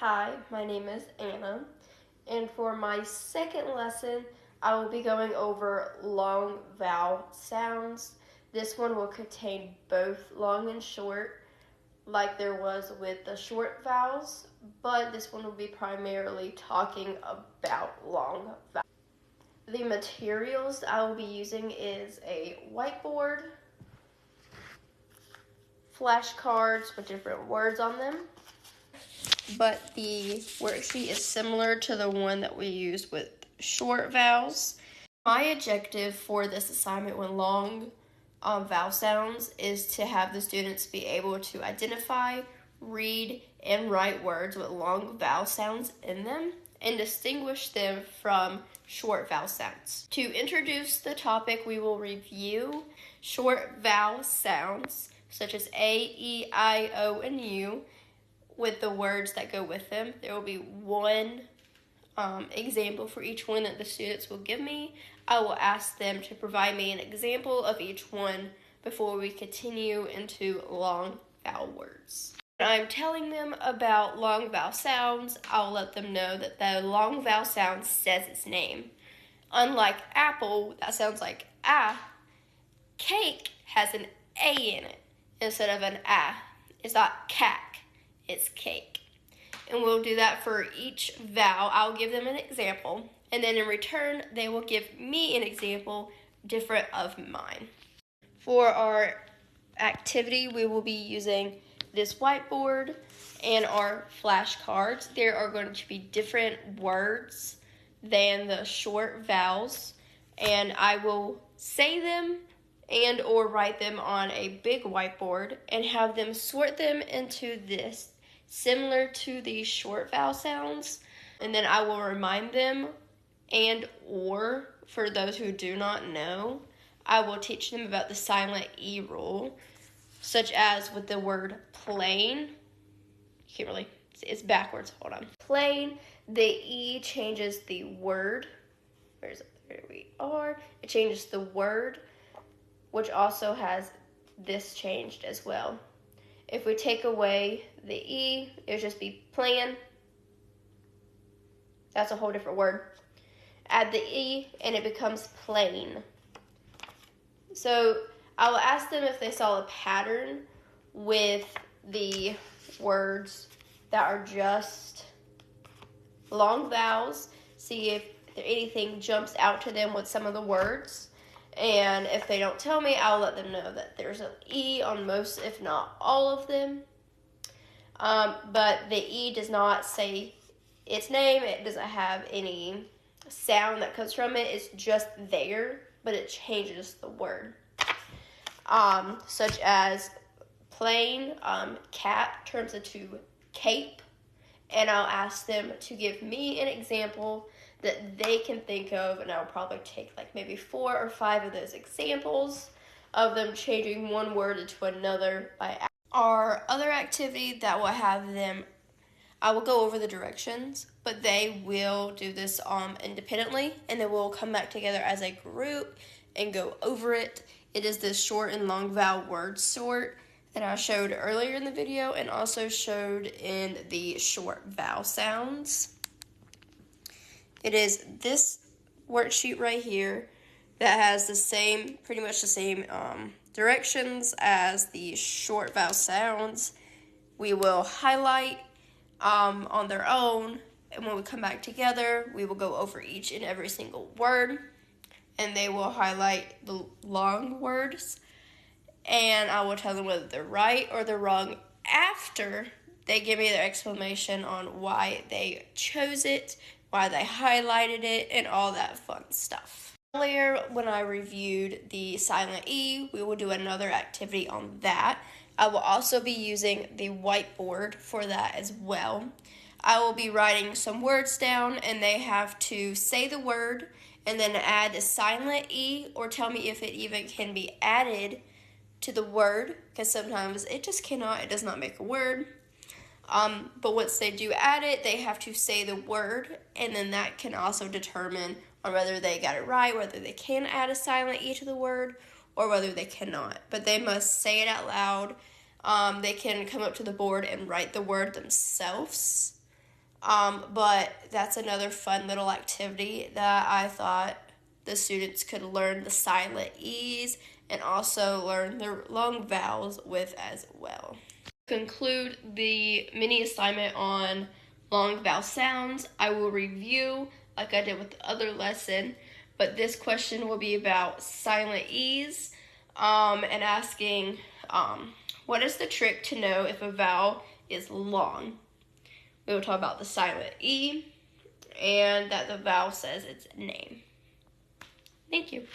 Hi, my name is Anna, and for my second lesson, I will be going over long vowel sounds. This one will contain both long and short, like there was with the short vowels, but this one will be primarily talking about long vowels. The materials I will be using is a whiteboard, flashcards with different words on them, but the worksheet is similar to the one that we used with short vowels. My objective for this assignment with long vowel sounds is to have the students be able to identify, read, and write words with long vowel sounds in them and distinguish them from short vowel sounds. To introduce the topic, we will review short vowel sounds such as A, E, I, O, and U with the words that go with them. There will be one example for each one that the students will give me. I will ask them to provide me an example of each one before we continue into long vowel words. When I'm telling them about long vowel sounds, I'll let them know that the long vowel sound says its name. Unlike apple, that sounds like ah, cake has an A in it instead of an ah. It's not cack, it's cake. And we'll do that for each vowel. I'll give them an example, and then in return, they will give me an example different of mine. For our activity, we will be using this whiteboard and our flashcards. There are going to be different words than the short vowels, and I will say them and or write them on a big whiteboard and have them sort them into this similar to the short vowel sounds, and then I will remind them, and or for those who do not know, I will teach them about the silent E rule, such as with the word plain. Can't really, it's backwards, hold on. Plain, the E changes the word. Where is it? There we are. It changes the word, which also has this changed as well. If we take away the E, it would just be plan. That's a whole different word. Add the E and it becomes plain. So I will ask them if they saw a pattern with the words that are just long vowels. See if anything jumps out to them with some of the words. And if they don't tell me, I'll let them know that there's an E on most, if not all of them. But the E does not say its name. It doesn't have any sound that comes from it. It's just there, but it changes the word. Such as plain, cap turns into cape. And I'll ask them to give me an example that they can think of, and I'll probably take like maybe 4 or 5 of those examples of them changing one word into another by our other activity that will have them, I will go over the directions, but they will do this independently, and then we'll come back together as a group and go over it. It is the short and long vowel word sort that I showed earlier in the video and also showed in the short vowel sounds. It is this worksheet right here that has the same, pretty much the same directions as the short vowel sounds. We will highlight on their own, and when we come back together, we will go over each and every single word, and they will highlight the long words, and I will tell them whether they're right or they're wrong after they give me their explanation on why they chose it, why they highlighted it, and all that fun stuff. Earlier, when I reviewed the silent E, we will do another activity on that. I will also be using the whiteboard for that as well. I will be writing some words down, and they have to say the word and then add a silent E or tell me if it even can be added to the word, because sometimes it just cannot, it does not make a word. But once they do add it, they have to say the word, and then that can also determine on whether they got it right, whether they can add a silent E to the word, or whether they cannot. But they must say it out loud. They can come up to the board and write the word themselves. But that's another fun little activity that I thought the students could learn the silent E's and also learn the long vowels with as well. To conclude the mini assignment on long vowel sounds, I will review like I did with the other lesson, but this question will be about silent E's and asking what is the trick to know if a vowel is long? We will talk about the silent E and that the vowel says its name. Thank you.